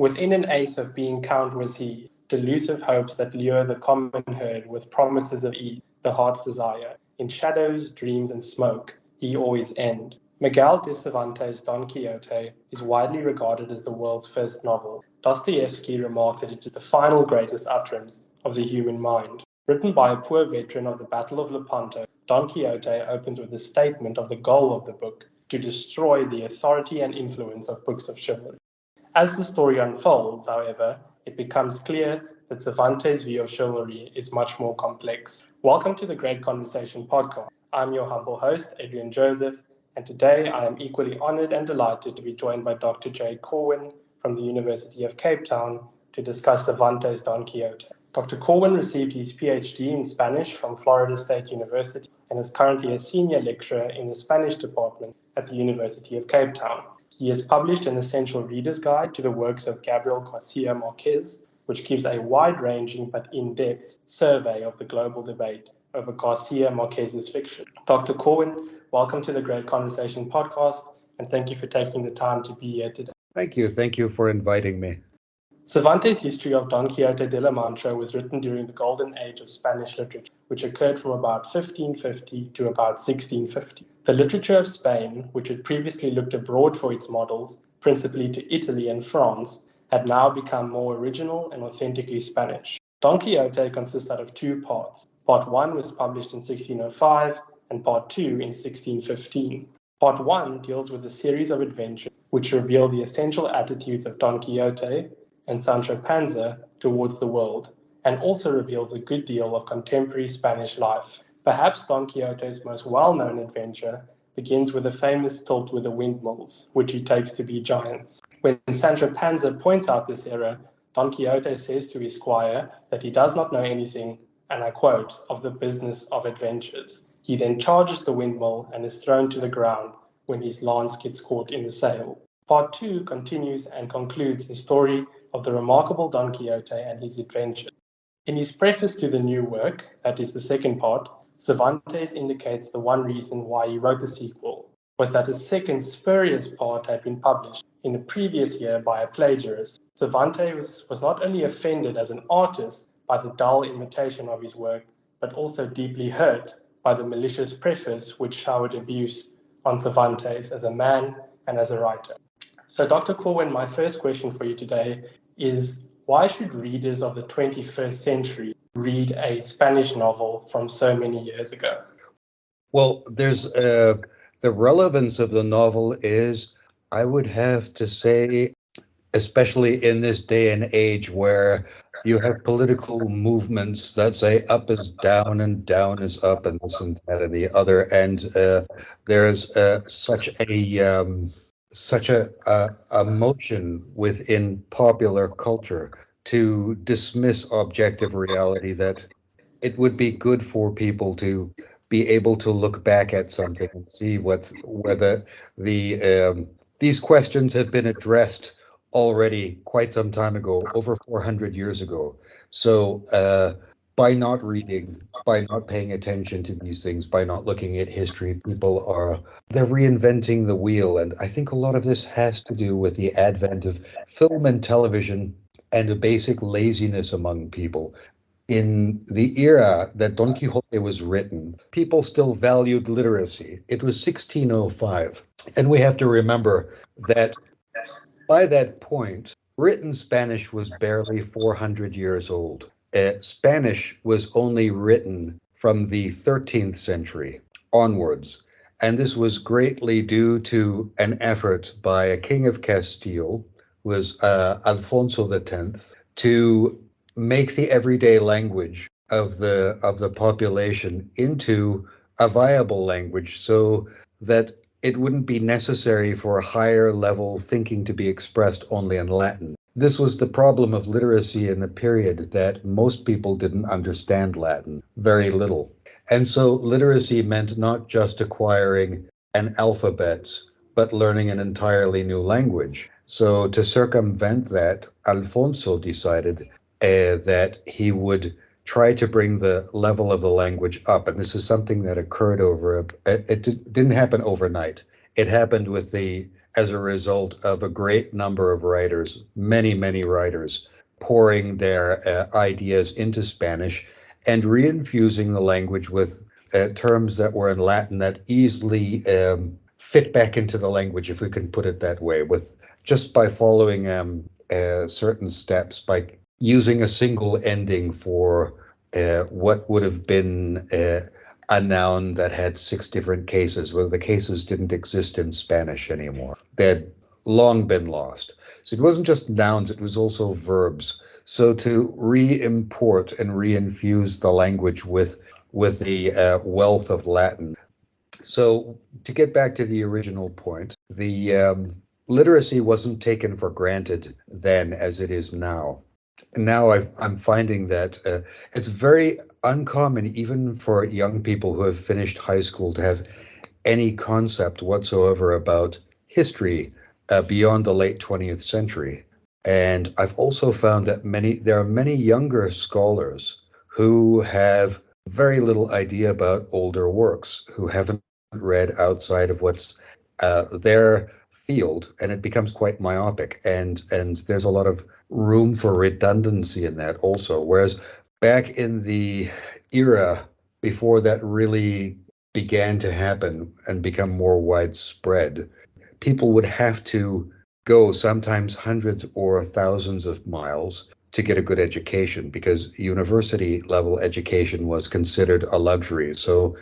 Within an ace of being count was he, delusive hopes that lure the common herd with promises of ease, the heart's desire. In shadows, dreams, and smoke, he always end. Miguel de Cervantes' Don Quixote is widely regarded as the world's first novel. Dostoevsky remarked that it is the final greatest utterance of the human mind. Written by a poor veteran of the Battle of Lepanto, Don Quixote opens with a statement of the goal of the book, to destroy the authority and influence of books of chivalry. As the story unfolds, however, it becomes clear that Cervantes' view of chivalry is much more complex. Welcome to the Great Conversation podcast. I'm your humble host, Adrian Joseph, and today I am equally honored and delighted to be joined by Dr. J. Corwin from the University of Cape Town to discuss Cervantes' Don Quixote. Dr. Corwin received his PhD in Spanish from Florida State University and is currently a senior lecturer in the Spanish department at the University of Cape Town. He has published an essential reader's guide to the works of Gabriel Garcia Marquez, which gives a wide-ranging but in-depth survey of the global debate over Garcia Marquez's fiction. Dr. Corwin, welcome to the Great Conversation podcast, and thank you for taking the time to be here today. Thank you. Thank you for inviting me. Cervantes' history of Don Quixote de la Mancha was written during the golden age of Spanish literature, which occurred from about 1550 to about 1650. The literature of Spain, which had previously looked abroad for its models, principally to Italy and France, had now become more original and authentically Spanish. Don Quixote consists out of two parts. Part 1 was published in 1605 and Part 2 in 1615. Part 1 deals with a series of adventures which reveal the essential attitudes of Don Quixote and Sancho Panza towards the world, and also reveals a good deal of contemporary Spanish life. Perhaps Don Quixote's most well-known adventure begins with the famous tilt with the windmills, which he takes to be giants. When Sancho Panza points out this error, Don Quixote says to his squire that he does not know anything, and I quote, of the business of adventures. He then charges the windmill and is thrown to the ground when his lance gets caught in the sail. Part 2 continues and concludes the story of the remarkable Don Quixote and his adventures. In his preface to the new work, that is the second part, Cervantes indicates the one reason why he wrote the sequel was that a second spurious part had been published in the previous year by a plagiarist. Cervantes was not only offended as an artist by the dull imitation of his work, but also deeply hurt by the malicious preface which showered abuse on Cervantes as a man and as a writer. So, Dr. Corwin, my first question for you today is, why should readers of the 21st century read a Spanish novel from so many years ago? Well, there's the relevance of the novel is, I would have to say, especially in this day and age where you have political movements that say up is down and down is up and this and that and the other, and there's such a motion within popular culture to dismiss objective reality that it would be good for people to be able to look back at something and see whether these questions have been addressed already quite some time ago, over 400 years ago. So by not reading, by not paying attention to these things, by not looking at history, they're reinventing the wheel. And I think a lot of this has to do with the advent of film and television and a basic laziness among people. In the era that Don Quixote was written, people still valued literacy. It was 1605. And we have to remember that by that point, written Spanish was barely 400 years old. Spanish was only written from the 13th century onwards. And this was greatly due to an effort by a king of Castile, was Alfonso X, to make the everyday language of the population into a viable language so that it wouldn't be necessary for higher level thinking to be expressed only in Latin. This was the problem of literacy in the period, that most people didn't understand Latin, very little. And so literacy meant not just acquiring an alphabet, but learning an entirely new language. So to circumvent that, Alfonso decided that he would try to bring the level of the language up. And this is something that occurred it didn't happen overnight. It happened with the as a result of a great number of writers, many, many writers, pouring their ideas into Spanish and reinfusing the language with terms that were in Latin that easily fit back into the language, if we can put it that way, with just by following certain steps, by using a single ending for what would have been a noun that had 6 different cases, where the cases didn't exist in Spanish anymore. They had long been lost. So it wasn't just nouns, it was also verbs. So to re-import and reinfuse the language with the wealth of Latin. So to get back to the original point, the literacy wasn't taken for granted then as it is now. Now I'm finding that it's very uncommon, even for young people who have finished high school, to have any concept whatsoever about history beyond the late 20th century. And I've also found that there are many younger scholars who have very little idea about older works, who haven't read outside of what's their field, and it becomes quite myopic. And there's a lot of room for redundancy in that also. Whereas back in the era before that really began to happen and become more widespread, people would have to go sometimes hundreds or thousands of miles to get a good education, because university level education was considered a luxury. So,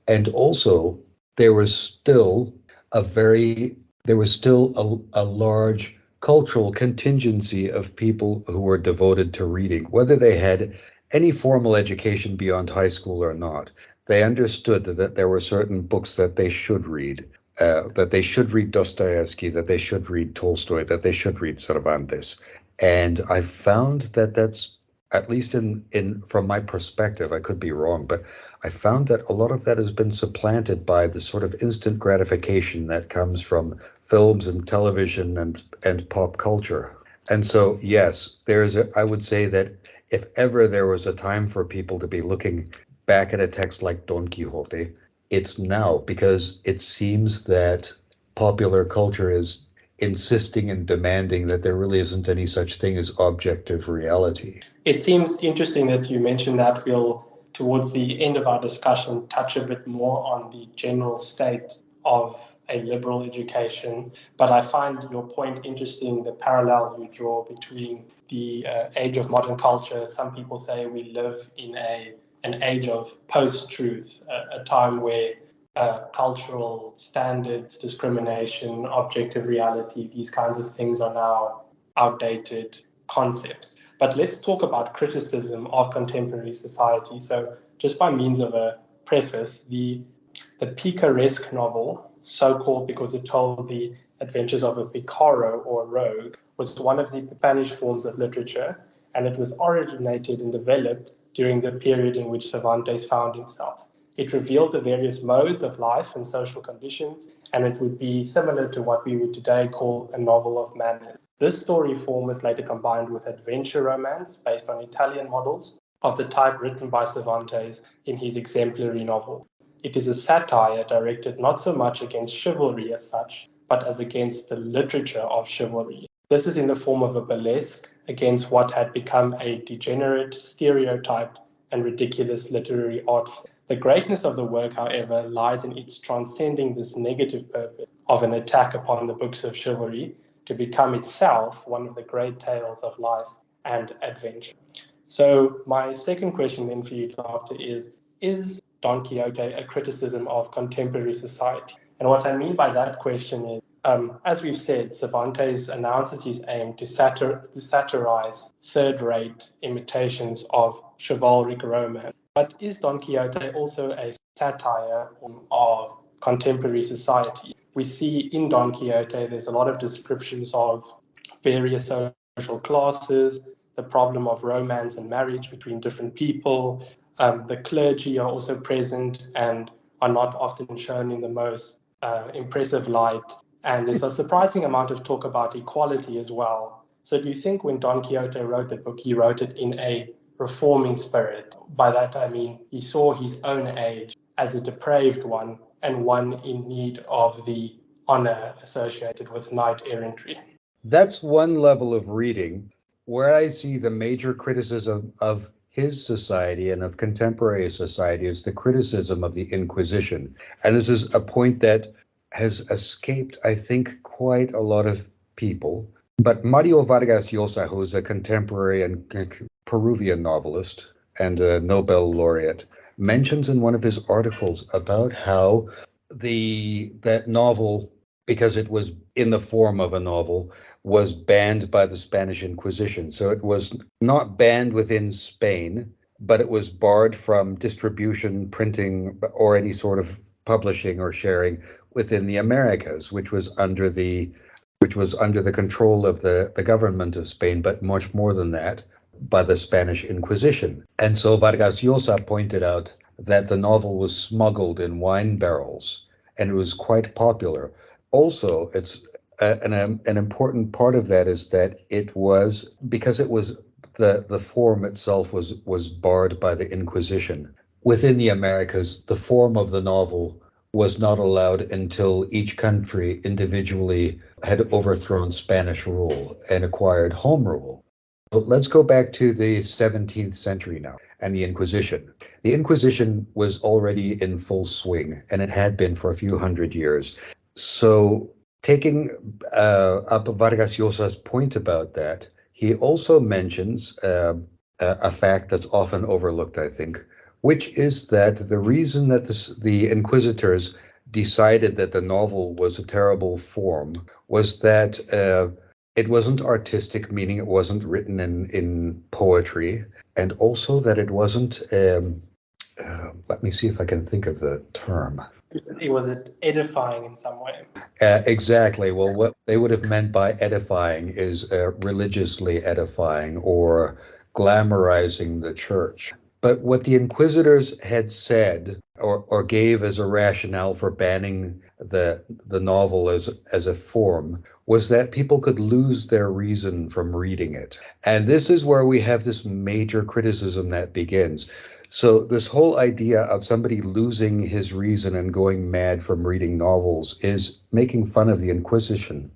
and also there was still a very there was still a large cultural contingency of people who were devoted to reading, whether they had any formal education beyond high school or not. They understood that there were certain books that they should read, that they should read Dostoevsky, that they should read Tolstoy, that they should read Cervantes. And I found that that's, at least in from my perspective, I could be wrong, but I found that a lot of that has been supplanted by the sort of instant gratification that comes from films and television and pop culture. And so, yes, I would say that if ever there was a time for people to be looking back at a text like Don Quixote, it's now, because it seems that popular culture is insisting and demanding that there really isn't any such thing as objective reality. It seems interesting that you mentioned that. We'll, towards the end of our discussion, touch a bit more on the general state of a liberal education. But I find your point interesting, the parallel you draw between the age of modern culture. Some people say we live in an age of post-truth, a time where cultural standards, discrimination, objective reality, these kinds of things are now outdated concepts. But let's talk about criticism of contemporary society. So just by means of a preface, the picaresque novel, so called because it told the adventures of a picaro or a rogue, was one of the Spanish forms of literature, and it was originated and developed during the period in which Cervantes found himself. It revealed the various modes of life and social conditions, and it would be similar to what we would today call a novel of manners. This story form was later combined with adventure romance based on Italian models of the type written by Cervantes in his exemplary novel. It is a satire directed not so much against chivalry as such, but as against the literature of chivalry. This is in the form of a burlesque against what had become a degenerate, stereotyped, and ridiculous literary art form. The greatness of the work, however, lies in its transcending this negative purpose of an attack upon the books of chivalry to become itself one of the great tales of life and adventure. So my second question then for you, Doctor, is Don Quixote a criticism of contemporary society? And what I mean by that question is, as we've said, Cervantes announces his aim to satirize third-rate imitations of chivalric romance. But is Don Quixote also a satire of contemporary society? We see in Don Quixote there's a lot of descriptions of various social classes, the problem of romance and marriage between different people. The clergy are also present and are not often shown in the most impressive light. And there's a surprising amount of talk about equality as well. So do you think when Don Quixote wrote the book, he wrote it in a reforming spirit? By that I mean he saw his own age as a depraved one and one in need of the honor associated with knight errantry. That's one level of reading where I see the major criticism of his society and of contemporary society is the criticism of the Inquisition. And this is a point that has escaped, I think, quite a lot of people. But Mario Vargas Llosa, who is a contemporary and Peruvian novelist and a Nobel laureate, mentions in one of his articles about how that novel, because it was in the form of a novel, was banned by the Spanish Inquisition. So it was not banned within Spain, but it was barred from distribution, printing, or any sort of publishing or sharing within the Americas, which was under the control of the government of Spain, but much more than that, by the Spanish Inquisition. And so Vargas Llosa pointed out that the novel was smuggled in wine barrels, and it was quite popular. Also, it's an important part of that is that it was, because it was the form itself was barred by the Inquisition. Within the Americas, the form of the novel was not allowed until each country individually had overthrown Spanish rule and acquired home rule. But let's go back to the 17th century now and the Inquisition. The Inquisition was already in full swing, and it had been for a few hundred years. So taking up Vargas Llosa's point about that, he also mentions a fact that's often overlooked, I think, which is that the reason that the Inquisitors decided that the novel was a terrible form was that it wasn't artistic, meaning it wasn't written in poetry, and also that it wasn't, let me see if I can think of the term. Was it edifying in some way? Exactly. Well, what they would have meant by edifying is religiously edifying or glamorizing the church. But what the Inquisitors had said or gave as a rationale for banning the novel as a form was that people could lose their reason from reading it. And this is where we have this major criticism that begins. So this whole idea of somebody losing his reason and going mad from reading novels is making fun of the Inquisition.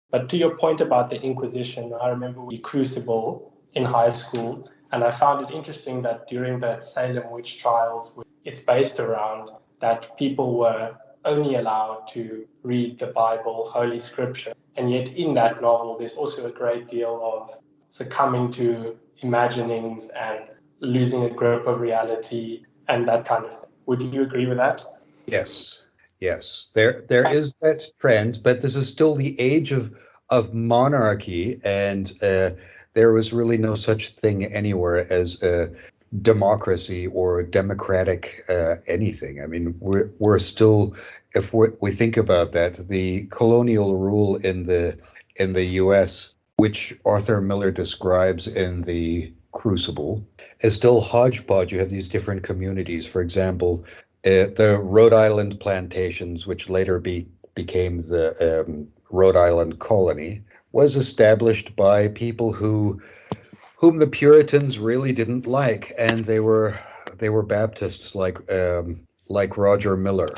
But to your point about the Inquisition, I remember the Crucible in high school, and I found it interesting that during the Salem witch trials, it's based around that people were only allowed to read the Bible, Holy Scripture, and yet in that novel, there's also a great deal of succumbing to imaginings and losing a grip of reality and that kind of thing. Would you agree with that? Yes, yes. There is that trend, but this is still the age of monarchy, and there was really no such thing anywhere as democracy or democratic anything. I mean, we're still, if we think about that, the colonial rule in the U.S., which Arthur Miller describes in the Crucible, is still hodgepodge. You have these different communities. For example, the Rhode Island plantations, which later became the Rhode Island colony, was established by people whom the Puritans really didn't like, and they were Baptists like Roger Miller,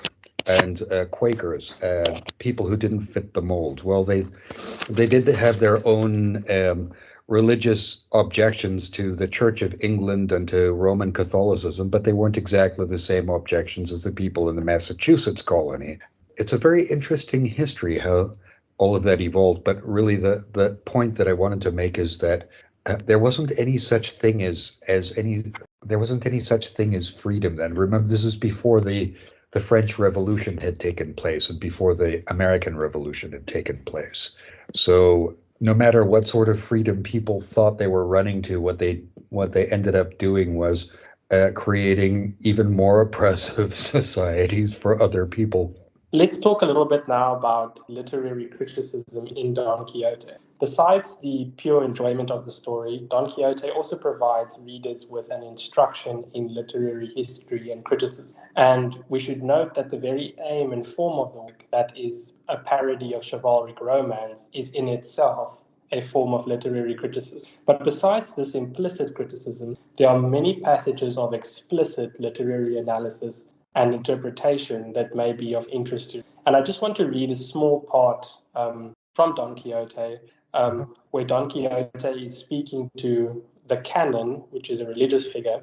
and Quakers, people who didn't fit the mold. Well, they did have their own religious objections to the Church of England and to Roman Catholicism, but they weren't exactly the same objections as the people in the Massachusetts colony. It's a very interesting history how all of that evolved, but really the point that I wanted to make is that there wasn't any such thing as freedom then. Remember, this is before the French Revolution had taken place and before the American Revolution had taken place. So no matter what sort of freedom people thought they were running to, what they ended up doing was creating even more oppressive societies for other people. Let's talk a little bit now about literary criticism in Don Quixote. Besides the pure enjoyment of the story, Don Quixote also provides readers with an instruction in literary history and criticism. And we should note that the very aim and form of the work, that is a parody of chivalric romance, is in itself a form of literary criticism. But besides this implicit criticism, there are many passages of explicit literary analysis and interpretation that may be of interest to. And I just want to read a small part from Don Quixote, where Don Quixote is speaking to the canon, which is a religious figure.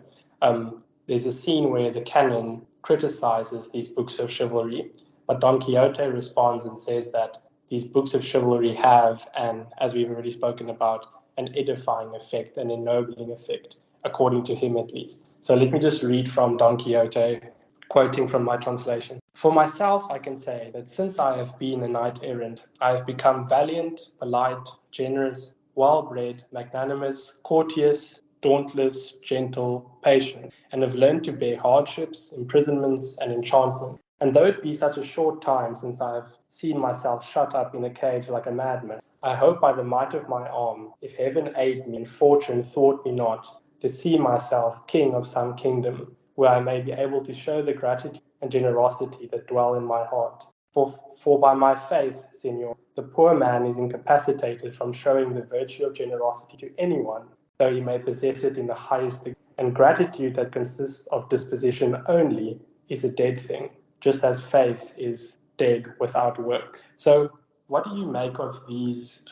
There's a scene where the canon criticizes these books of chivalry, but Don Quixote responds and says that these books of chivalry have, and as we've already spoken about, an edifying effect, an ennobling effect, according to him at least. So let me just read from Don Quixote, quoting from my translation. For myself, I can say that since I have been a knight errant, I have become valiant, polite, generous, well-bred, magnanimous, courteous, dauntless, gentle, patient, and have learned to bear hardships, imprisonments, and enchantment. And though it be such a short time since I have seen myself shut up in a cage like a madman, I hope by the might of my arm, if heaven aid me and fortune thwart me not, to see myself king of some kingdom, where I may be able to show the gratitude and generosity that dwell in my heart. For by my faith, Senor, the poor man is incapacitated from showing the virtue of generosity to anyone, though he may possess it in the highest degree. And gratitude that consists of disposition only is a dead thing, just as faith is dead without works. So what do you make of these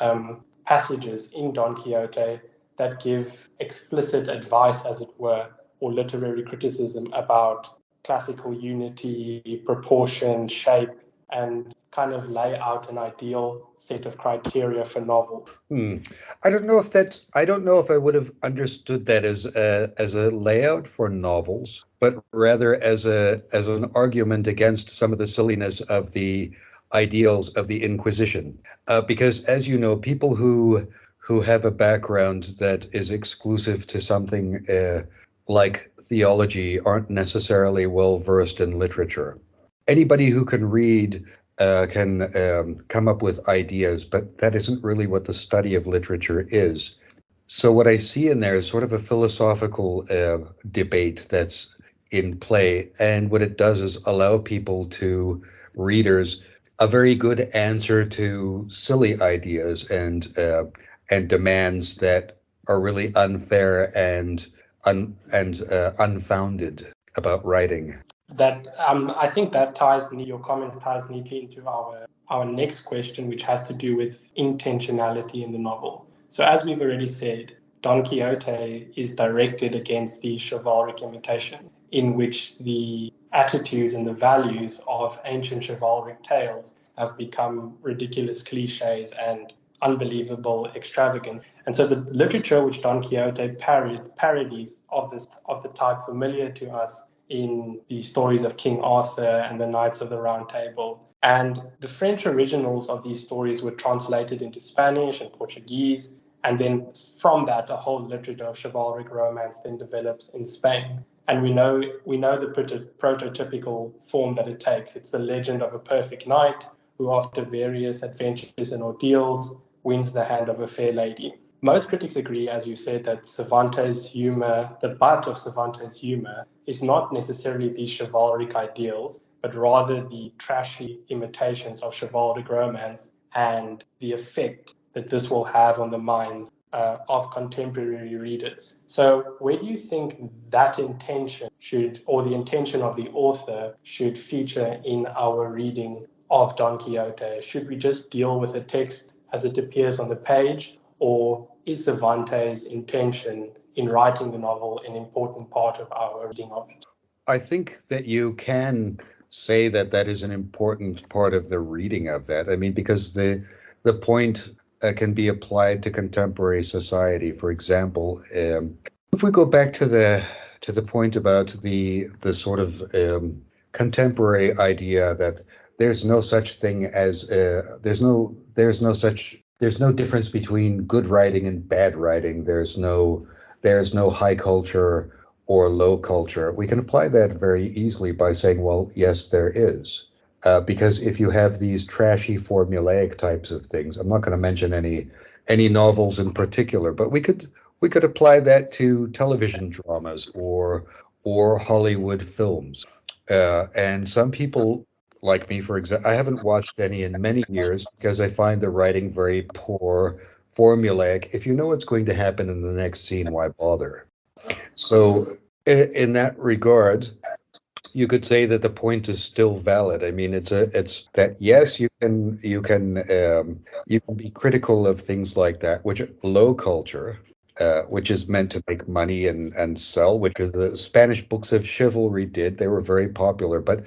passages in Don Quixote that give explicit advice, as it were, or literary criticism about classical unity, proportion, shape, and kind of lay out an ideal set of criteria for novels? I don't know if I would have understood that as a layout for novels, but rather as an argument against some of the silliness of the ideals of the Inquisition. Because, as you know, people who have a background that is exclusive to something like theology aren't necessarily well versed in literature. Anybody who can read can come up with ideas, but that isn't really what the study of literature is. So what I see in there is sort of a philosophical debate that's in play, and what it does is allow readers, a very good answer to silly ideas and demands that are really unfair and unfounded about writing. That I think that your comments ties neatly into our next question, which has to do with intentionality in the novel. So as we've already said, Don Quixote is directed against the chivalric imitation, in which the attitudes and the values of ancient chivalric tales have become ridiculous cliches and unbelievable extravagance. And so the literature which Don Quixote parodies of the type familiar to us in the stories of King Arthur and the Knights of the Round Table. And the French originals of these stories were translated into Spanish and Portuguese. And then from that, a whole literature of chivalric romance then develops in Spain. And we know the prototypical form that it takes. It's the legend of a perfect knight who, after various adventures and ordeals, wins the hand of a fair lady. Most critics agree, as you said, that Cervantes' humor, the butt of Cervantes' humor, is not necessarily these chivalric ideals, but rather the trashy imitations of chivalric romance and the effect that this will have on the minds of contemporary readers. So where do you think that intention the intention of the author should feature in our reading of Don Quixote? Should we just deal with the text as it appears on the page, or is Cervantes' intention in writing the novel an important part of our reading of it? I think that you can say that that is an important part of the reading of that. I mean, because the point can be applied to contemporary society. For example, if we go back to the point about the sort of contemporary idea that there's no such thing as there's no difference between good writing and bad writing. There's no high culture or low culture. We can apply that very easily by saying, well, yes, there is. Because if you have these trashy formulaic types of things, I'm not going to mention any novels in particular, but we could apply that to television dramas or Hollywood films. And some people like me, for example, I haven't watched any in many years because I find the writing very poor, formulaic. If you know what's going to happen in the next scene, why bother? So in that regard, you could say that the point is still valid. I mean, it's that yes, you can be critical of things like that, which low culture, which is meant to make money and sell, which the Spanish books of chivalry did. They were very popular, but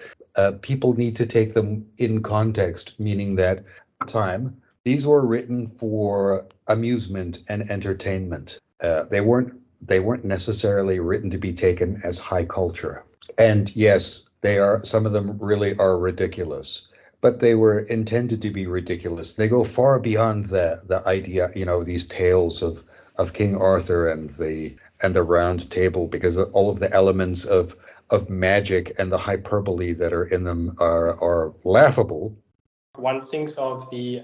people need to take them in context, meaning that time these were written for amusement and entertainment. They weren't necessarily written to be taken as high culture. And yes, they are, some of them really are ridiculous, but they were intended to be ridiculous. They go far beyond the idea, these tales of King Arthur and the Round Table, because all of the elements of magic and the hyperbole that are in them are laughable. One thinks of the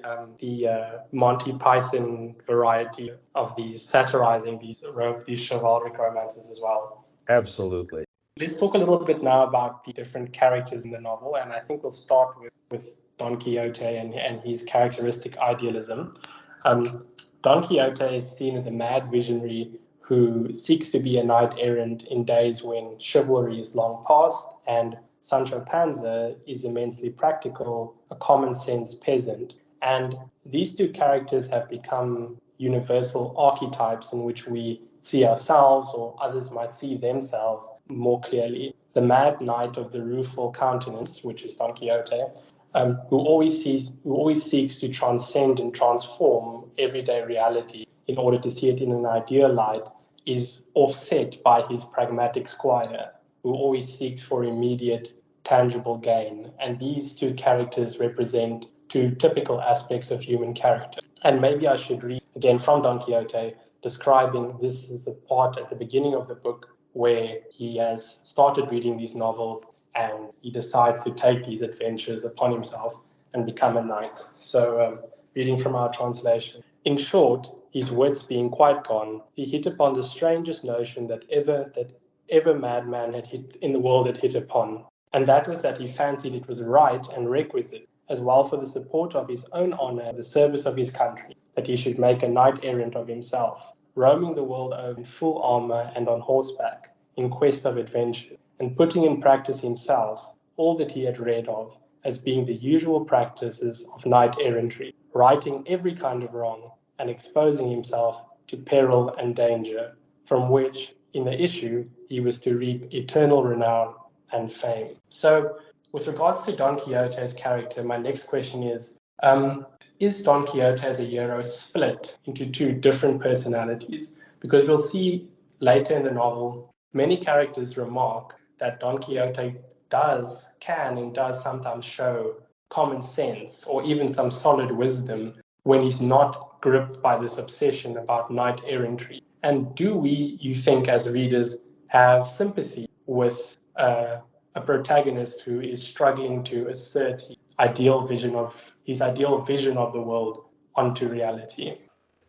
Monty Python variety of these satirizing these chivalric romances as well. Absolutely. Let's talk a little bit now about the different characters in the novel, and I think we'll start with Don Quixote and his characteristic idealism. Don Quixote is seen as a mad visionary who seeks to be a knight errant in days when chivalry is long past, and Sancho Panza is immensely practical, a common sense peasant. And these two characters have become universal archetypes in which we see ourselves, or others might see themselves more clearly. The mad knight of the rueful countenance, which is Don Quixote, who always seeks to transcend and transform everyday reality in order to see it in an ideal light, is offset by his pragmatic squire, who always seeks for immediate, tangible gain. And these two characters represent two typical aspects of human character. And maybe I should read again from Don Quixote, describing this is a part at the beginning of the book where he has started reading these novels and he decides to take these adventures upon himself and become a knight. So, reading from our translation. In short, his wits being quite gone, he hit upon the strangest notion that ever madman had hit in the world had hit upon, and that was that he fancied it was right and requisite, as well for the support of his own honour and the service of his country, that he should make a knight errant of himself, roaming the world over in full armour and on horseback, in quest of adventure, and putting in practice himself all that he had read of, as being the usual practices of knight errantry, righting every kind of wrong, and exposing himself to peril and danger, from which, in the issue, he was to reap eternal renown and fame. So, with regards to Don Quixote's character, my next question is Don Quixote as a hero split into two different personalities? Because we'll see later in the novel, many characters remark that Don Quixote can and does sometimes show common sense or even some solid wisdom when he's not gripped by this obsession about knight errantry. And do we, you think, as readers, have sympathy with a protagonist who is struggling to assert his ideal vision of the world onto reality?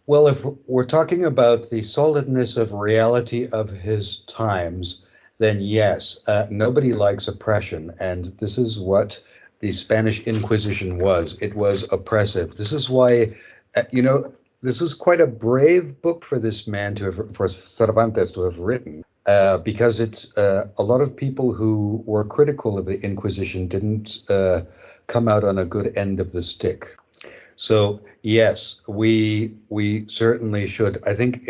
Well, if we're talking about the solidness of reality of his times, then yes, nobody likes oppression. And this is what the Spanish Inquisition was. It was oppressive. This is why, this is quite a brave book for this man for Cervantes to have written, because it's a lot of people who were critical of the Inquisition didn't come out on a good end of the stick. So yes, we certainly should. I think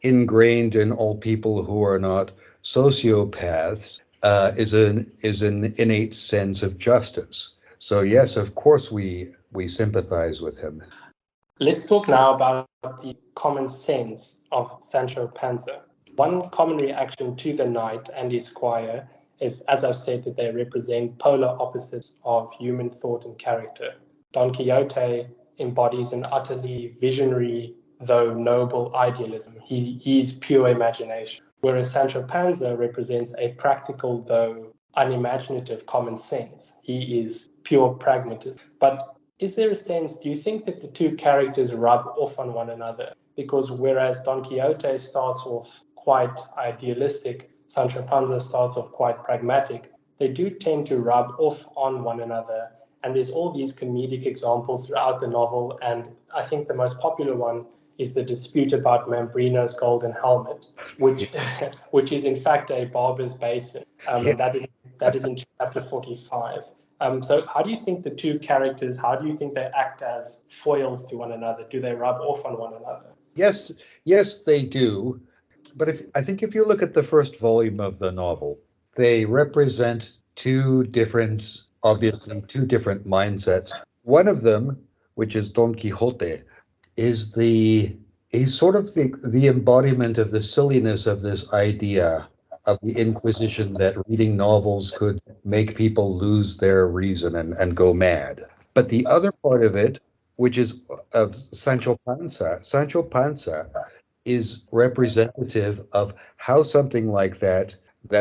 ingrained in all people who are not sociopaths is an innate sense of justice. So yes, of course we sympathize with him. Let's talk now about the common sense of Sancho Panza. One common reaction to the knight and his squire is, as I've said, that they represent polar opposites of human thought and character. Don Quixote embodies an utterly visionary, though noble idealism. He is pure imagination, whereas Sancho Panza represents a practical, though unimaginative common sense. He is pure pragmatism. But is there a sense, do you think that the two characters rub off on one another? Because whereas Don Quixote starts off quite idealistic, Sancho Panza starts off quite pragmatic, they do tend to rub off on one another. And there's all these comedic examples throughout the novel. And I think the most popular one is the dispute about Mambrino's golden helmet, which which is in fact a barber's basin, and that is in chapter 45. So how do you think the two characters, how do you think they act as foils to one another? Do they rub off on one another? Yes, they do. But I think if you look at the first volume of the novel, they represent obviously two different mindsets. One of them, which is Don Quixote, is he's sort of the embodiment of the silliness of this idea of the Inquisition, that reading novels could make people lose their reason and go mad. But the other part of it, which is of Sancho Panza is representative of how something like that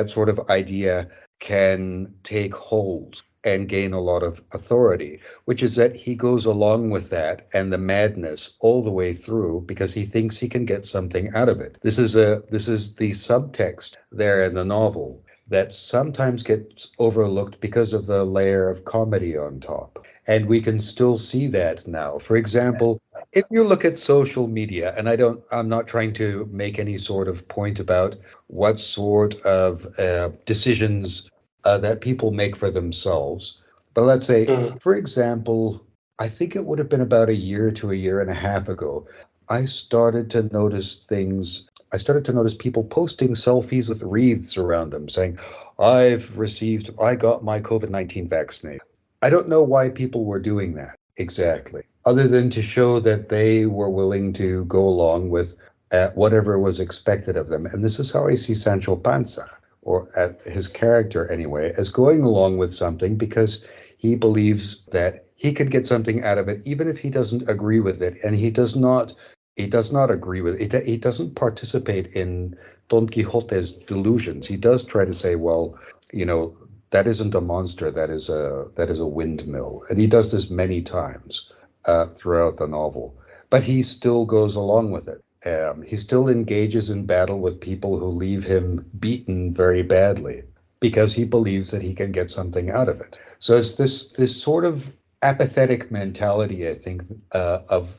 sort of idea can take hold and gain a lot of authority, which is that he goes along with that and the madness all the way through because he thinks he can get something out of it. This is the subtext there in the novel that sometimes gets overlooked because of the layer of comedy on top. And we can still see that now. For example, if you look at social media, and I'm not trying to make any sort of point about what sort of decisions that people make for themselves. But let's say, for example, I think it would have been about a year to a year and a half ago, I started to notice people posting selfies with wreaths around them saying, I got my COVID-19 vaccination. I don't know why people were doing that exactly, other than to show that they were willing to go along with whatever was expected of them. And this is how I see Sancho Panza, or his character anyway, as going along with something because he believes that he can get something out of it, even if he doesn't agree with it. And he does not agree with it. He doesn't participate in Don Quixote's delusions. He does try to say, well, that isn't a monster, that is a windmill. And he does this many times throughout the novel. But he still goes along with it. He still engages in battle with people who leave him beaten very badly because he believes that he can get something out of it. So it's this sort of apathetic mentality, I think, of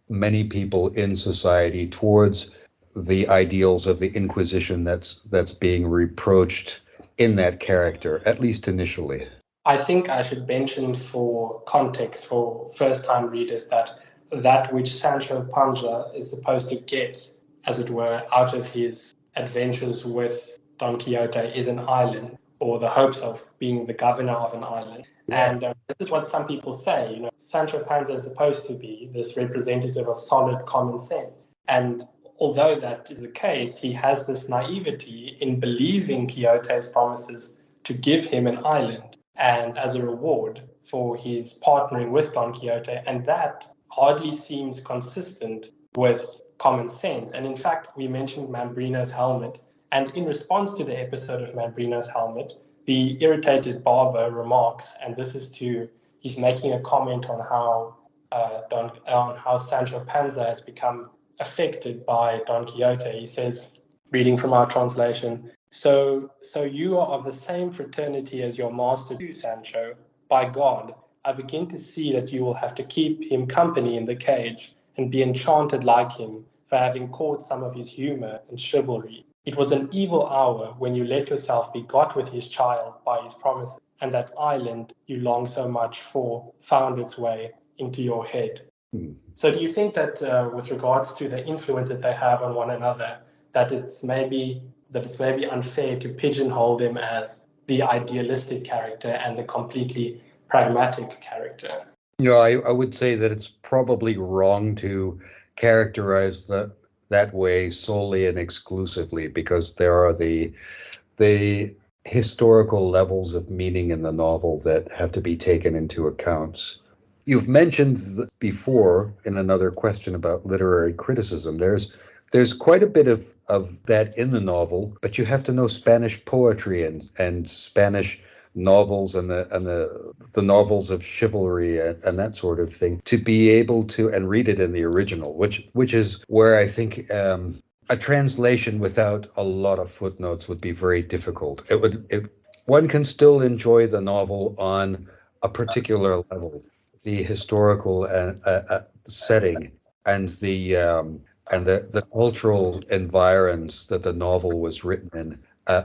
many people in society towards the ideals of the Inquisition that's being reproached in that character, at least initially. I think I should mention for context for first-time readers that which Sancho Panza is supposed to get, as it were, out of his adventures with Don Quixote is an island, or the hopes of being the governor of an island. Yeah. And this is what some people say, Sancho Panza is supposed to be this representative of solid common sense. And although that is the case, he has this naivety in believing Quixote's promises to give him an island and as a reward for his partnering with Don Quixote. And that hardly seems consistent with common sense. And in fact, we mentioned Mambrino's helmet. And in response to the episode of Mambrino's helmet, the irritated barber remarks, and this is he's making a comment on how Sancho Panza has become affected by Don Quixote. He says, reading from our translation, so you are of the same fraternity as your master too, Sancho. By God, I begin to see that you will have to keep him company in the cage and be enchanted like him for having caught some of his humor and chivalry. It was an evil hour when you let yourself be got with his child by his promises, and that island you long so much for found its way into your head. So do you think that with regards to the influence that they have on one another, that it's maybe unfair to pigeonhole them as the idealistic character and the completely pragmatic character? I would say that it's probably wrong to characterize that way solely and exclusively, because there are the historical levels of meaning in the novel that have to be taken into account. You've mentioned before in another question about literary criticism, there's quite a bit of that in the novel, but you have to know Spanish poetry and Spanish novels and the novels of chivalry and that sort of thing to be able to and read it in the original, which is where I think a translation without a lot of footnotes would be very difficult. One can still enjoy the novel on a particular level. The historical setting and the cultural environs that the novel was written in,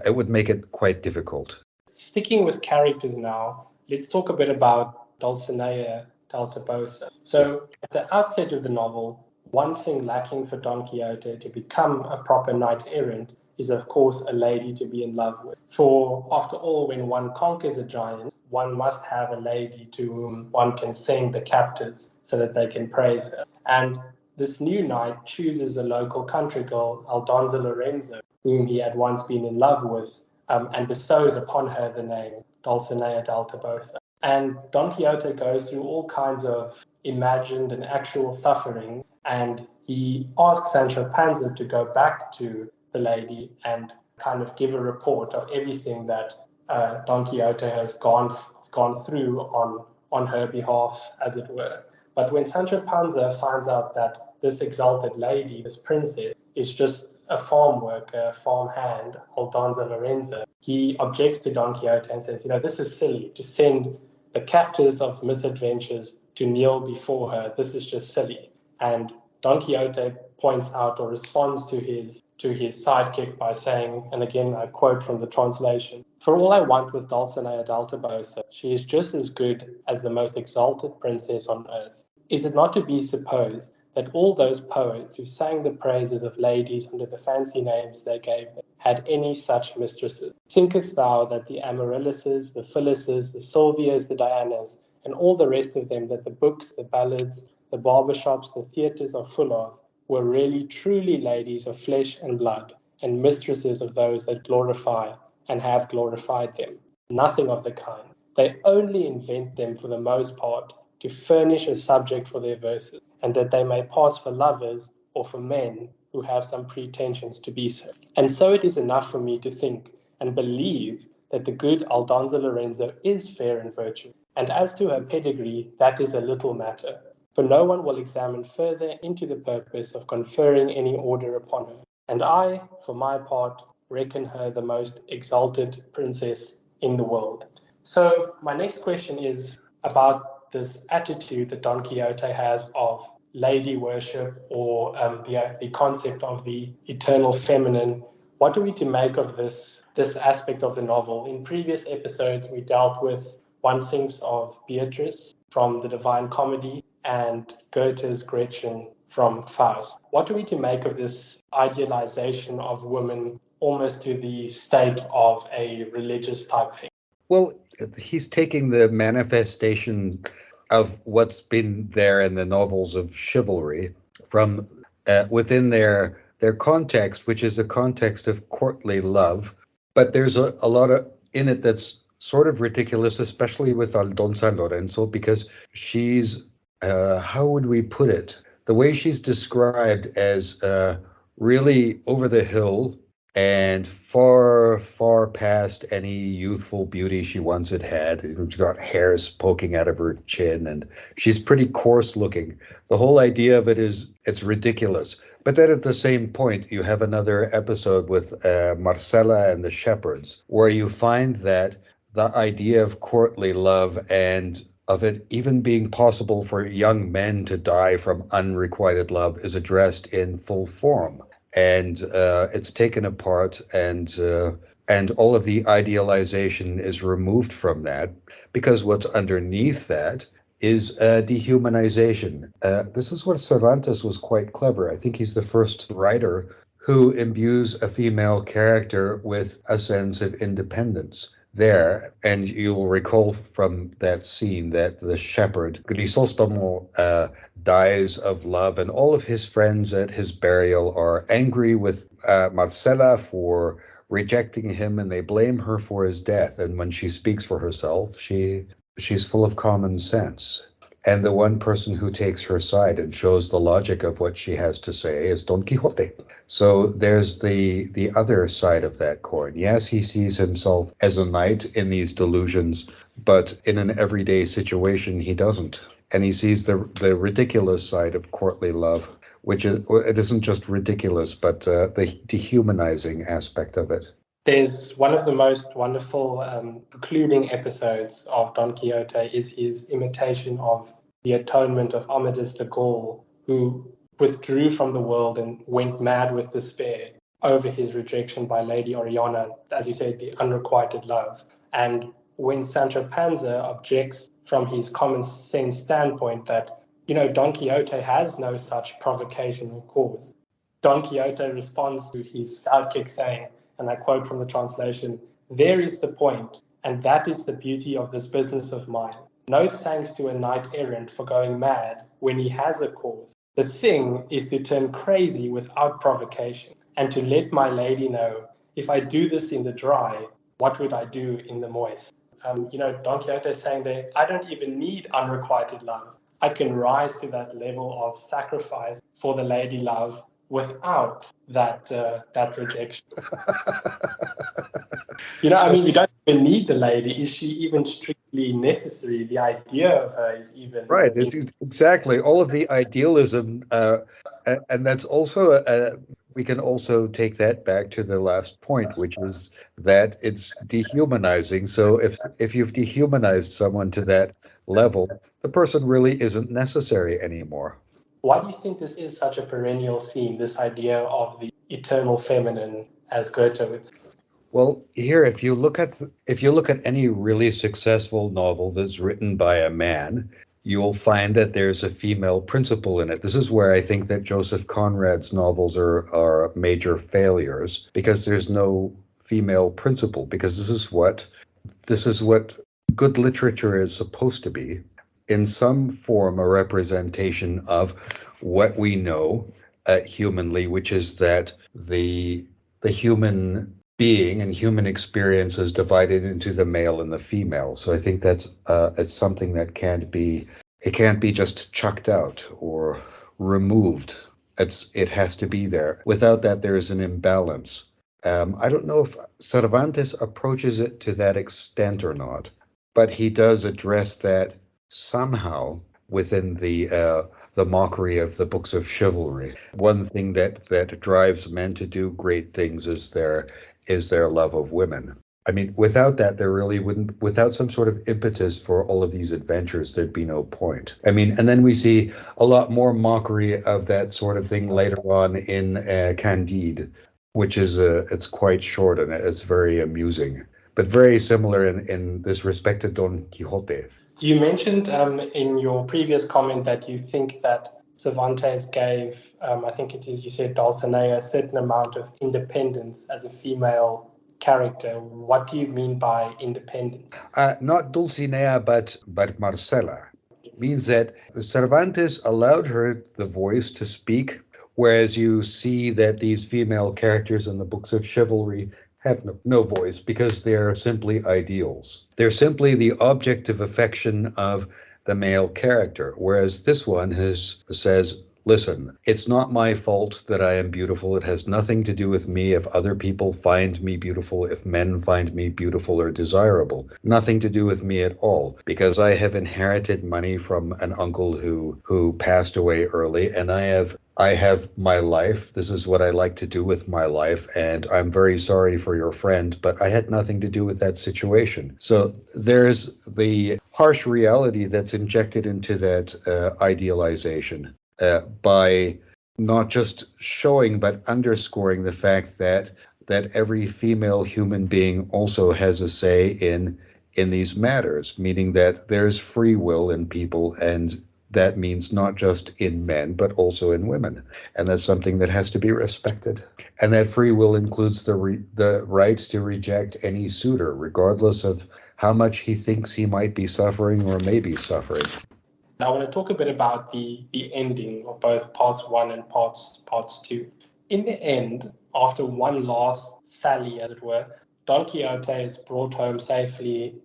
it would make it quite difficult. Sticking with characters now, let's talk a bit about Dulcinea del Toboso. So, at the outset of the novel, one thing lacking for Don Quixote to become a proper knight errant is, of course, a lady to be in love with. For, after all, when one conquers a giant, one must have a lady to whom one can send the captives so that they can praise her. And this new knight chooses a local country girl, Aldonza Lorenzo, whom he had once been in love with, and bestows upon her the name Dulcinea del Toboso. And Don Quixote goes through all kinds of imagined and actual sufferings, and he asks Sancho Panza to go back to the lady and kind of give a report of everything that Don Quixote has gone through on her behalf, as it were. But when Sancho Panza finds out that this exalted lady, this princess, is just a farm worker, a farm hand, Aldonza Lorenzo, he objects to Don Quixote and says, this is silly to send the captors of misadventures to kneel before her. This is just silly. And Don Quixote points out or responds to his sidekick by saying, and again I quote from the translation, "For all I want with Dulcinea del Toboso, she is just as good as the most exalted princess on earth. Is it not to be supposed that all those poets who sang the praises of ladies under the fancy names they gave them had any such mistresses? Thinkest thou that the Amaryllises, the Phyllises, the Sylvias, the Dianas, and all the rest of them that the books, the ballads, the barbershops, the theatres are full of, were really truly ladies of flesh and blood, and mistresses of those that glorify and have glorified them? Nothing of the kind. They only invent them for the most part to furnish a subject for their verses, and that they may pass for lovers or for men who have some pretensions to be so. And so it is enough for me to think and believe that the good Aldonza Lorenzo is fair and virtuous, and as to her pedigree, that is a little matter, for no one will examine further into the purpose of conferring any order upon her. And I, for my part, reckon her the most exalted princess in the world." So my next question is about this attitude that Don Quixote has of lady worship, or the concept of the eternal feminine. What are we to make of this aspect of the novel? In previous episodes, we dealt with, one thinks of Beatrice from the Divine Comedy and Goethe's Gretchen from Faust. What are we to make of this idealization of women almost to the state of a religious type thing? Well, he's taking the manifestation of what's been there in the novels of chivalry from within their context, which is a context of courtly love. But there's a lot of in it that's sort of ridiculous, especially with Aldonza Lorenzo, because she's, how would we put it? The way she's described as really over the hill and far, far past any youthful beauty she once had had. She's got hairs poking out of her chin, and she's pretty coarse looking. The whole idea of it is, it's ridiculous. But then at the same point, you have another episode with Marcella and the Shepherds, where you find that the idea of courtly love and of it even being possible for young men to die from unrequited love is addressed in full form. And it's taken apart, and all of the idealization is removed from that, because what's underneath that is dehumanization. This is where Cervantes was quite clever. I think he's the first writer who imbues a female character with a sense of independence there. And you'll recall from that scene that the shepherd, Grisostomo, dies of love, and all of his friends at his burial are angry with Marcella for rejecting him, and they blame her for his death. And when she speaks for herself, she's full of common sense. And the one person who takes her side and shows the logic of what she has to say is Don Quixote. So there's the other side of that coin. Yes, he sees himself as a knight in these delusions, but in an everyday situation, he doesn't. And he sees the ridiculous side of courtly love, which is, it isn't just ridiculous, but the dehumanizing aspect of it. There's one of the most wonderful concluding episodes of Don Quixote is his imitation of the atonement of Amadis de Gaul, who withdrew from the world and went mad with despair over his rejection by Lady Oriana, as you said, the unrequited love. And when Sancho Panza objects from his common sense standpoint that, Don Quixote has no such provocation or cause, Don Quixote responds to his sidekick saying, and I quote from the translation, "There is the point, and that is the beauty of this business of mine. No thanks to a knight errant for going mad when he has a cause. The thing is to turn crazy without provocation, and to let my lady know, if I do this in the dry, what would I do in the moist?" Don Quixote is saying there, I don't even need unrequited love. I can rise to that level of sacrifice for the lady love without that rejection. You don't even need the lady. Is she even strictly necessary? The idea of her is even right. Exactly. All of the idealism, and that's also we can also take that back to the last point, which is that it's dehumanizing. So if you've dehumanized someone to that level, the person really isn't necessary anymore. Why do you think this is such a perennial theme, this idea of the eternal feminine, as Goethe would say? Well, here, if you look at any really successful novel that's written by a man, you'll find that there's a female principal in it. This is where I think that Joseph Conrad's novels are major failures, because there's no female principal, because this is what good literature is supposed to be, in some form a representation of what we know humanly, which is that the human being and human experience is divided into the male and the female. So I think that's it's something that can't be just chucked out or removed. It has to be there. Without that, there is an imbalance. I don't know if Cervantes approaches it to that extent or not, but he does address that somehow within the mockery of the books of chivalry. One thing that drives men to do great things is their love of women. I mean, without that, there really wouldn't, without some sort of impetus for all of these adventures, there'd be no point. I mean, and then we see a lot more mockery of that sort of thing later on in Candide, which is it's quite short and it's very amusing, but very similar in this respect to Don Quixote. You mentioned in your previous comment that you think that Cervantes gave, I think it is, you said Dulcinea, a certain amount of independence as a female character. What do you mean by independence? Not Dulcinea, but Marcela. It means that Cervantes allowed her the voice to speak, whereas you see that these female characters in the books of chivalry have no voice because they're simply ideals. They're simply the object of affection of the male character, whereas this one says, listen, it's not my fault that I am beautiful. It has nothing to do with me if other people find me beautiful, if men find me beautiful or desirable. Nothing to do with me at all, because I have inherited money from an uncle who passed away early, and I have my life. This is what I like to do with my life, and I'm very sorry for your friend, but I had nothing to do with that situation. So there's the harsh reality that's injected into that idealization by not just showing but underscoring the fact that every female human being also has a say in these matters, meaning that there's free will in people, and that means not just in men, but also in women. And that's something that has to be respected. And that free will includes the right to reject any suitor, regardless of how much he thinks he might be suffering or may be suffering. I want to talk a bit about the ending of both parts 1 and parts 2. In the end, after one last sally, as it were, Don Quixote is brought home safely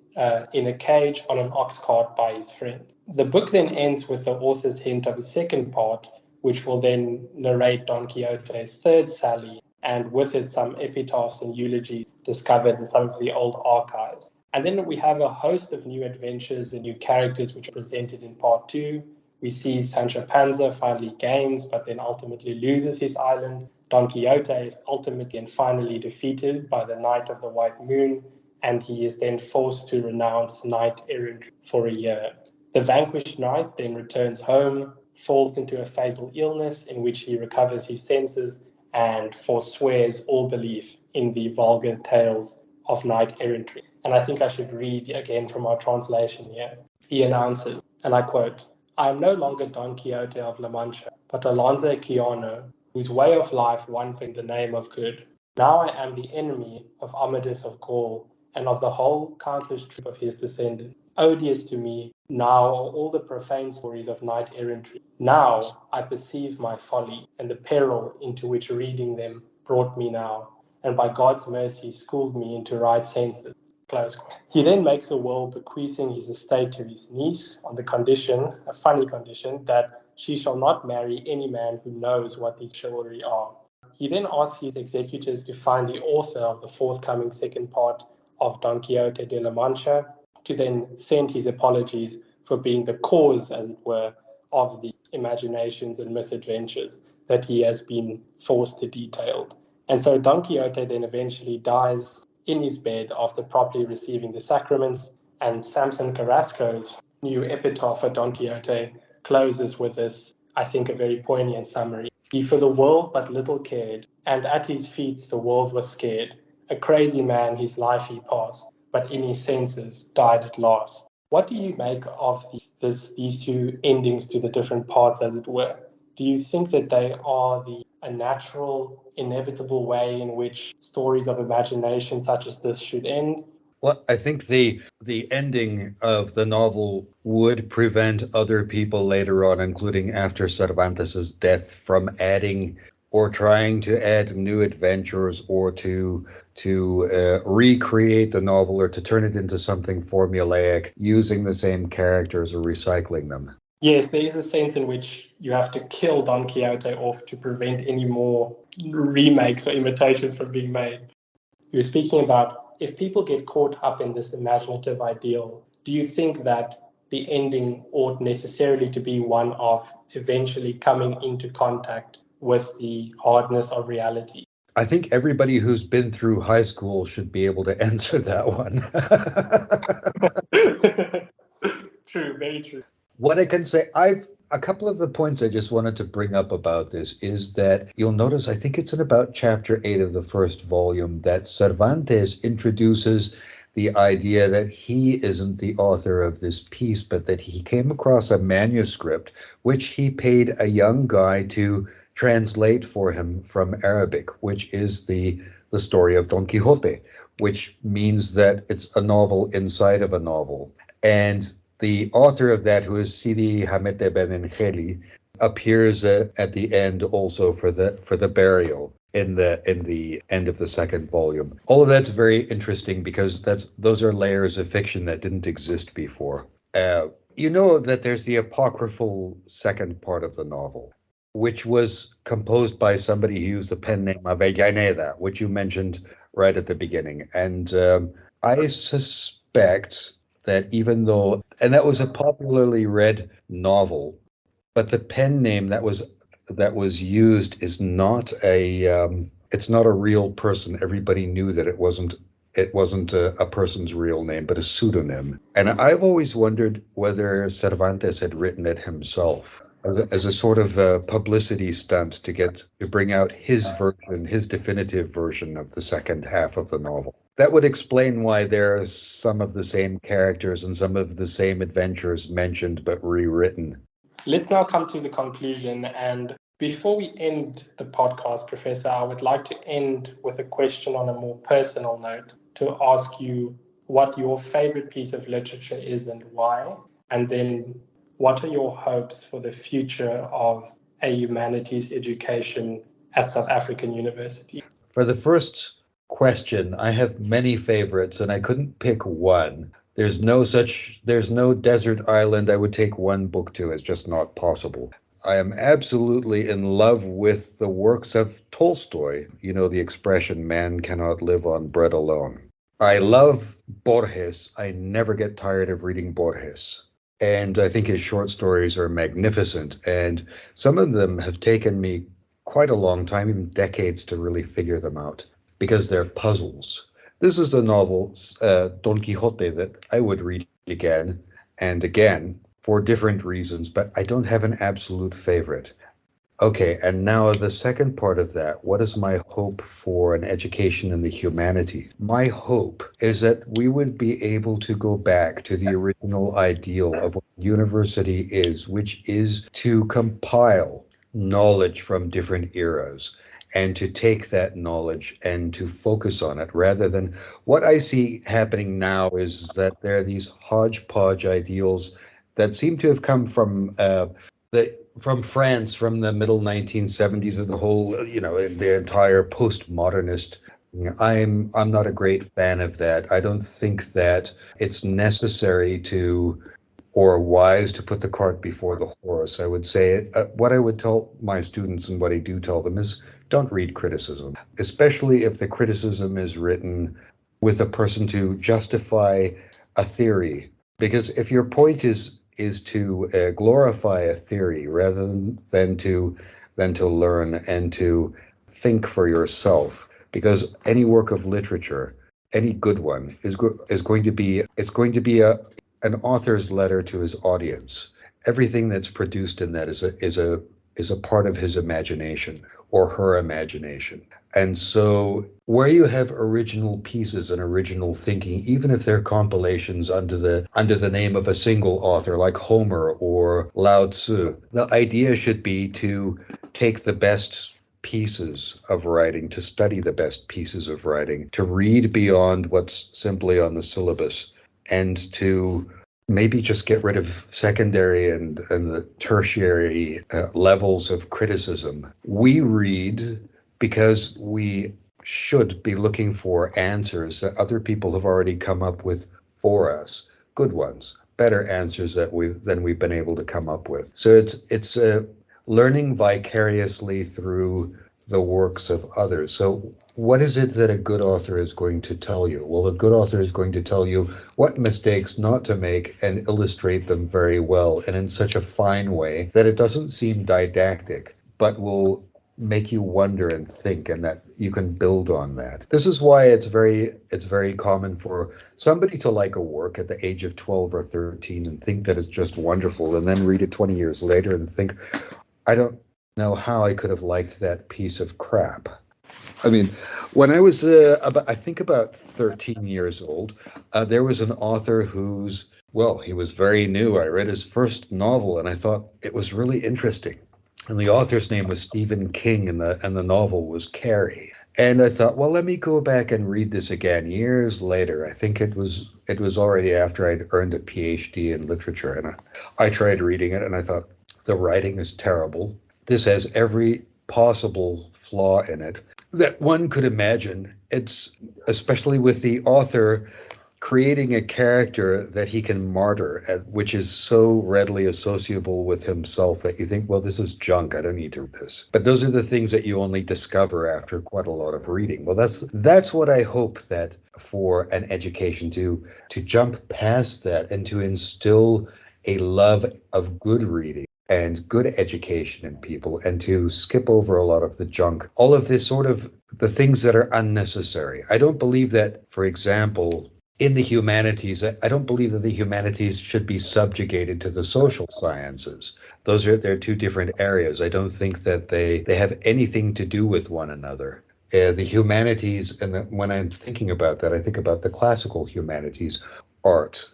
in a cage on an ox cart by his friends. The book then ends with the author's hint of a second part, which will then narrate Don Quixote's third sally, and with it some epitaphs and eulogies discovered in some of the old archives. And then we have a host of new adventures and new characters which are presented in part 2. We see Sancho Panza finally gains, but then ultimately loses his island. Don Quixote is ultimately and finally defeated by the Knight of the White Moon, and he is then forced to renounce knight errantry for a year. The vanquished knight then returns home, falls into a fatal illness in which he recovers his senses and forswears all belief in the vulgar tales of knight errantry. And I think I should read again from our translation here. He announces, and I quote, "I am no longer Don Quixote of La Mancha, but Alonso Quijano, whose way of life won in the name of good. Now I am the enemy of Amadis of Gaul and of the whole countless troop of his descendants. Odious to me now are all the profane stories of knight errantry. Now I perceive my folly and the peril into which reading them brought me now, and by God's mercy schooled me into right senses." Close quote. He then makes a will bequeathing his estate to his niece on the condition, a funny condition, that she shall not marry any man who knows what these chivalry are. He then asks his executors to find the author of the forthcoming second part of Don Quixote de la Mancha, to then send his apologies for being the cause, as it were, of the imaginations and misadventures that he has been forced to detail. And so Don Quixote then eventually dies in his bed after properly receiving the sacraments, and Samson Carrasco's new epitaph for Don Quixote closes with this, I think, a very poignant summary. "He for the world but little cared, and at his feet the world was scared. A crazy man his life he passed, but in his senses died at last." What do you make of these two endings to the different parts, as it were? Do you think that they are a natural, inevitable way in which stories of imagination such as this should end? Well, I think the ending of the novel would prevent other people later on, including after Cervantes's death, from adding or trying to add new adventures or to recreate the novel or to turn it into something formulaic using the same characters or recycling them. Yes, there is a sense in which you have to kill Don Quixote off to prevent any more remakes or imitations from being made. You were speaking about if people get caught up in this imaginative ideal, do you think that the ending ought necessarily to be one of eventually coming into contact with the hardness of reality? I think everybody who's been through high school should be able to answer that one. True, very true. What I can say, a couple of the points I just wanted to bring up about this is that you'll notice, I think it's in about chapter 8 of the first volume, that Cervantes introduces the idea that he isn't the author of this piece, but that he came across a manuscript which he paid a young guy to translate for him from Arabic, which is the story of Don Quixote, which means that it's a novel inside of a novel. And the author of that, who is Sidi Hamete Ben Engeli, appears at the end also for the burial in the end of the second volume. All of that's very interesting because those are layers of fiction that didn't exist before. You know that there's the apocryphal second part of the novel, which was composed by somebody who used the pen name Avellaneda, which you mentioned right at the beginning. And I suspect that even though, and that was a popularly read novel, but the pen name that was used is not it's not a real person. Everybody knew that it wasn't a person's real name, but a pseudonym. And I've always wondered whether Cervantes had written it himself as a sort of publicity stunt to bring out his version, his definitive version of the second half of the novel. That would explain why there are some of the same characters and some of the same adventures mentioned but rewritten. Let's now come to the conclusion. And before we end the podcast, Professor, I would like to end with a question on a more personal note to ask you what your favorite piece of literature is and why, and then what are your hopes for the future of a humanities education at South African University? For the first question, I have many favorites and I couldn't pick one. There's no desert island I would take one book to. It's just not possible. I am absolutely in love with the works of Tolstoy. You know the expression, man cannot live on bread alone. I love Borges. I never get tired of reading Borges. And I think his short stories are magnificent. And some of them have taken me quite a long time, even decades, to really figure them out because they're puzzles. This is the novel, Don Quixote, that I would read again and again for different reasons, but I don't have an absolute favorite. Okay, and now the second part of that, what is my hope for an education in the humanities? My hope is that we would be able to go back to the original ideal of what university is, which is to compile knowledge from different eras and to take that knowledge and to focus on it rather than what I see happening now is that there are these hodgepodge ideals that seem to have come from France from the middle 1970s of the whole, the entire postmodernist. I'm not a great fan of that. I don't think that it's necessary to or wise to put the cart before the horse. I would say what I would tell my students and what I do tell them is don't read criticism, especially if the criticism is written with a person to justify a theory. Because if your point is to glorify a theory rather than to learn and to think for yourself, because any work of literature, any good one, is going to be an author's letter to his audience. Everything that's produced in that is a part of his imagination or her imagination. And so where you have original pieces and original thinking, even if they're compilations under the name of a single author like Homer or Lao Tzu, the idea should be to take the best pieces of writing, to study the best pieces of writing, to read beyond what's simply on the syllabus, and to maybe just get rid of secondary and the tertiary levels of criticism. We read because we should be looking for answers that other people have already come up with for us, good ones, better answers than we've been able to come up with. So it's learning vicariously through the works of others. So what is it that a good author is going to tell you? Well, a good author is going to tell you what mistakes not to make and illustrate them very well and in such a fine way that it doesn't seem didactic, but will make you wonder and think, and that you can build on that. This is why it's very common for somebody to like a work at the age of 12 or 13 and think that it's just wonderful, and then read it 20 years later and think, I don't know how I could have liked that piece of crap. I mean, when I was about 13 years old, there was an author he was very new. I read his first novel and I thought it was really interesting. And the author's name was Stephen King, and the novel was Carrie. And I thought, well, let me go back and read this again years later. I think it was already after I'd earned a PhD in literature. And I tried reading it and I thought, the writing is terrible. This has every possible flaw in it that one could imagine. It's especially with the author creating a character that he can martyr, which is so readily associable with himself that you think, well, this is junk. I don't need to read this. But those are the things that you only discover after quite a lot of reading. Well, that's what I hope that for an education to jump past that and to instill a love of good reading and good education in people, and to skip over a lot of the junk, all of this sort of the things that are unnecessary. I don't believe that, for example, in the humanities, I don't believe that the humanities should be subjugated to the social sciences. They're two different areas. I don't think that they have anything to do with one another. The humanities, and when I'm thinking about that, I think about the classical humanities, art,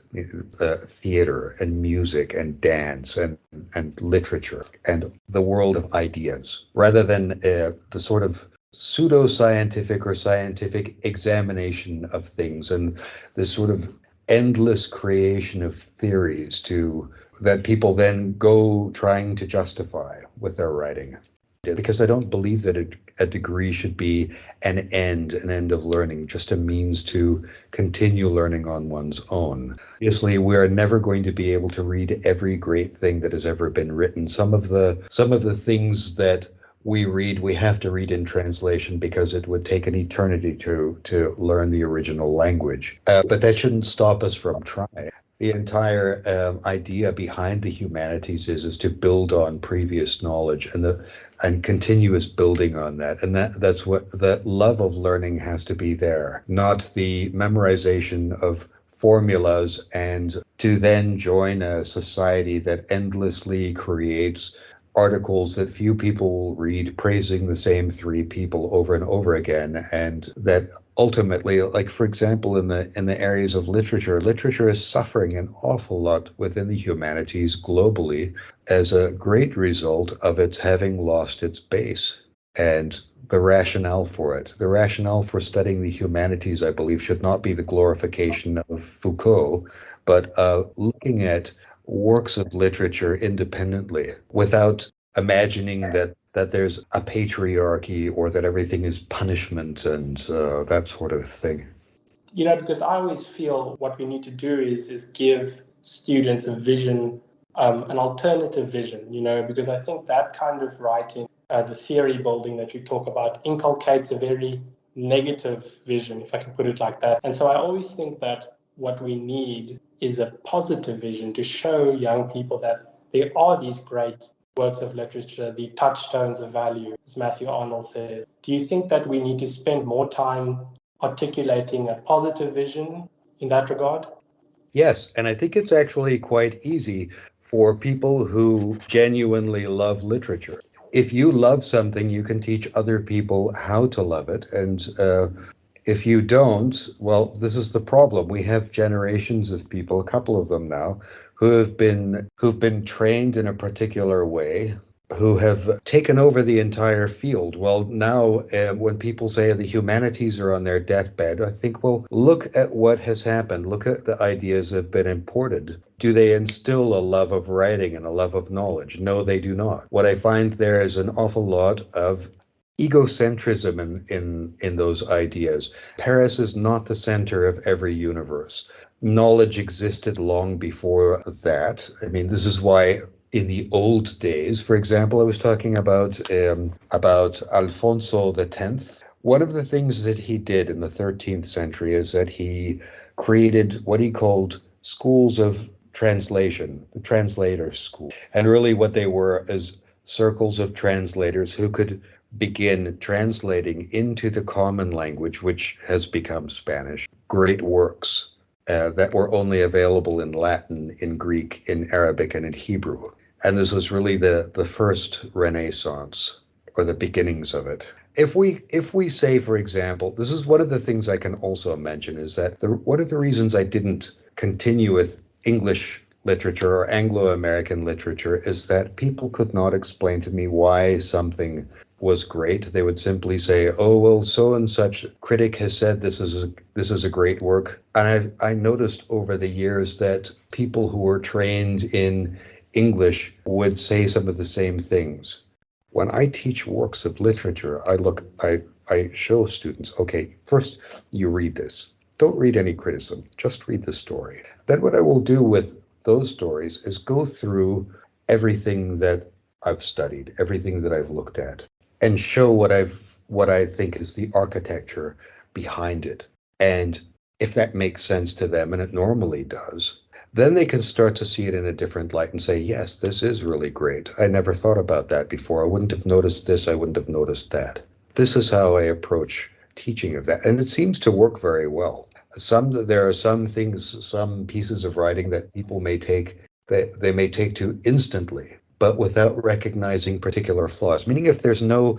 theater and music and dance and literature and the world of ideas, rather than the sort of pseudo-scientific or scientific examination of things and this sort of endless creation of theories that people then go trying to justify with their writing. Because I don't believe that a degree should be an end of learning, just a means to continue learning on one's own. Obviously, we're never going to be able to read every great thing that has ever been written. Some of the things that we read, we have to read in translation because it would take an eternity to learn the original language. But that shouldn't stop us from trying. The entire idea behind the humanities is to build on previous knowledge and continuous building on that. And that's what the love of learning has to be there, not the memorization of formulas and to then join a society that endlessly creates articles that few people will read, praising the same three people over and over again, and that ultimately, like for example, in the areas of literature is suffering an awful lot within the humanities globally as a great result of its having lost its base. And the rationale for it. The rationale for studying the humanities, I believe, should not be the glorification of Foucault, but looking at works of literature independently without imagining that there's a patriarchy or that everything is punishment and that sort of thing. Because I always feel what we need to do is give students a vision, an alternative vision, because I think that kind of writing, the theory building that you talk about, inculcates a very negative vision, if I can put it like that. And so I always think that what we need is a positive vision to show young people that there are these great works of literature, the touchstones of value, as Matthew Arnold says. Do you think that we need to spend more time articulating a positive vision in that regard? Yes, and I think it's actually quite easy for people who genuinely love literature. If you love something, you can teach other people how to love it. And if you don't, well, this is the problem. We have generations of people, a couple of them now, who've been trained in a particular way, who have taken over the entire field. Well, now when people say the humanities are on their deathbed, I think, well, look at what has happened. Look at the ideas that have been imported. Do they instill a love of writing and a love of knowledge? No, they do not. What I find there is an awful lot of egocentrism in those ideas. Paris is not the center of every universe. Knowledge existed long before that. I mean, this is why in the old days, for example, I was talking about Alfonso X. One of the things that he did in the 13th century is that he created what he called schools of translation, the translator school. And really what they were is circles of translators who could begin translating into the common language, which has become Spanish, great works that were only available in Latin, in Greek, in Arabic, and in Hebrew. And this was really the first Renaissance, or the beginnings of it. If we say, for example, this is one of the things I can also mention, is that one of the reasons I didn't continue with English literature or Anglo-American literature is that people could not explain to me why something was great. They would simply say, "Oh, well, so and such critic has said this is a great work." And I noticed over the years that people who were trained in English would say some of the same things. When I teach works of literature, I show students, okay, first you read this. Don't read any criticism, just read the story. Then what I will do with those stories is go through everything that I've studied, everything that I've looked at, and show what I think is the architecture behind it. And if that makes sense to them, and it normally does, then they can start to see it in a different light and say, yes, this is really great. I never thought about that before. I wouldn't have noticed this. I wouldn't have noticed that. This is how I approach teaching of that. And it seems to work very well. There are some things, some pieces of writing that people may take, that they may take to instantly, but without recognizing particular flaws. Meaning if there's no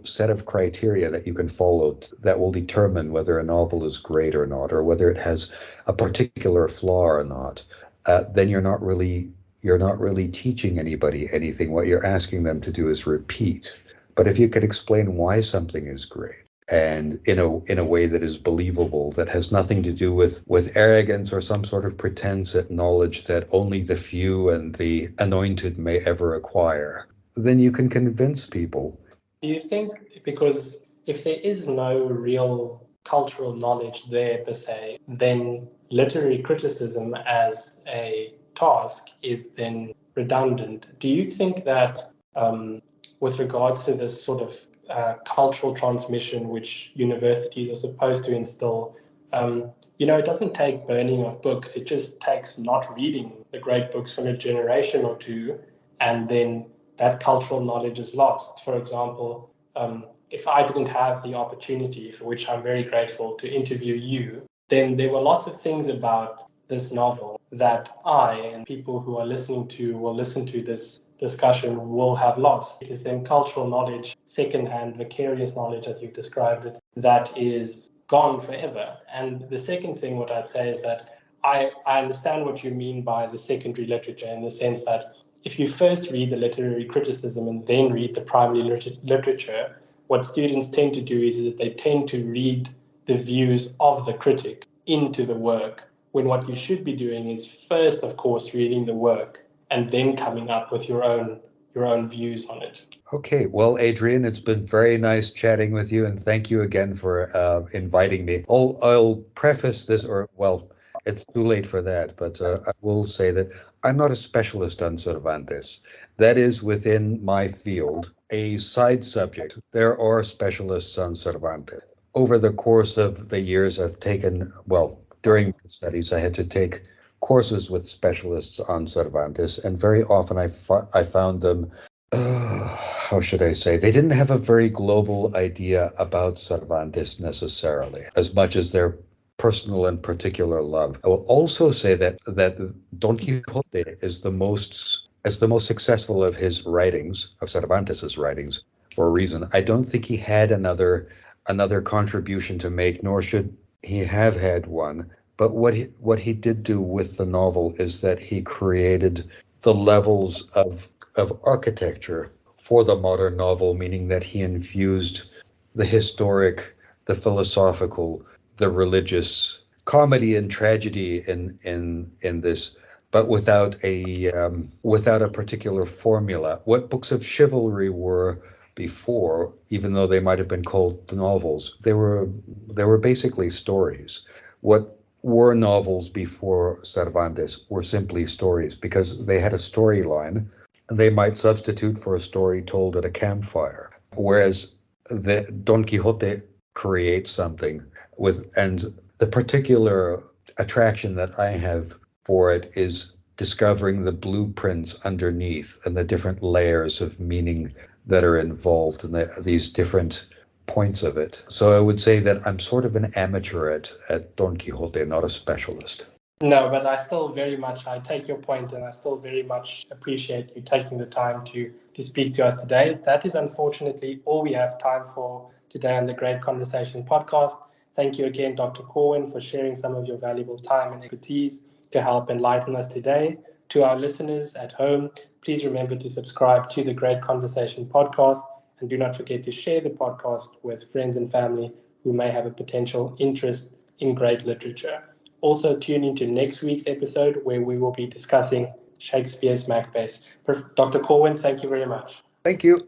set of criteria that you can follow that will determine whether a novel is great or not, or whether it has a particular flaw or not, then you're not really teaching anybody anything. What you're asking them to do is repeat. But if you could explain why something is great, and in a way that is believable, that has nothing to do with arrogance or some sort of pretense at knowledge that only the few and the anointed may ever acquire, then you can convince people. Do you think, because if there is no real cultural knowledge there per se, then literary criticism as a task is then redundant? Do you think that with regards to this sort of cultural transmission which universities are supposed to instill, it doesn't take burning of books, it just takes not reading the great books from a generation or two, and then that cultural knowledge is lost. For example, if I didn't have the opportunity, for which I'm very grateful, to interview you, then there were lots of things about this novel that I and people who are listening to will listen to this discussion will have lost. It is then cultural knowledge, secondhand, vicarious knowledge, as you've described it, that is gone forever. And the second thing, what I'd say is that I understand what you mean by the secondary literature, in the sense that if you first read the literary criticism and then read the primary literature, what students tend to do is that they tend to read the views of the critic into the work, when what you should be doing is first, of course, reading the work and then coming up with your own views on it. Okay, well, Adrian, it's been very nice chatting with you, and thank you again for inviting me. I'll preface this, or well, it's too late for that, but I will say that I'm not a specialist on Cervantes. That is within my field, a side subject. There are specialists on Cervantes. Over the course of the years I've taken, well, during the studies, I had to take courses with specialists on Cervantes, and very often I found them, how should I say, they didn't have a very global idea about Cervantes necessarily, as much as their personal and particular love. I will also say that Don Quixote is the most successful of his writings, of Cervantes's writings, for a reason. I don't think he had another contribution to make, nor should he have had one. But what he did do with the novel is that he created the levels of architecture for the modern novel, meaning that he infused the historic, the philosophical, the religious, comedy and tragedy in this, but without a particular formula. What books of chivalry were before, even though they might have been called novels, they were basically stories. What were novels before Cervantes were simply stories, because they had a storyline. They might substitute for a story told at a campfire, whereas the Don Quixote creates something and the particular attraction that I have for it is discovering the blueprints underneath and the different layers of meaning that are involved in these different points of it. So I would say that I'm sort of an amateur at Don Quixote, not a specialist. No, but I take your point, and I still very much appreciate you taking the time to speak to us today. That is unfortunately all we have time for today on the Great Conversation podcast. Thank you again, Dr. Corwin, for sharing some of your valuable time and expertise to help enlighten us today. To our listeners at home, please remember to subscribe to the Great Conversation podcast, and do not forget to share the podcast with friends and family who may have a potential interest in great literature. Also, tune into next week's episode, where we will be discussing Shakespeare's Macbeth. Dr. Corwin, thank you very much. Thank you.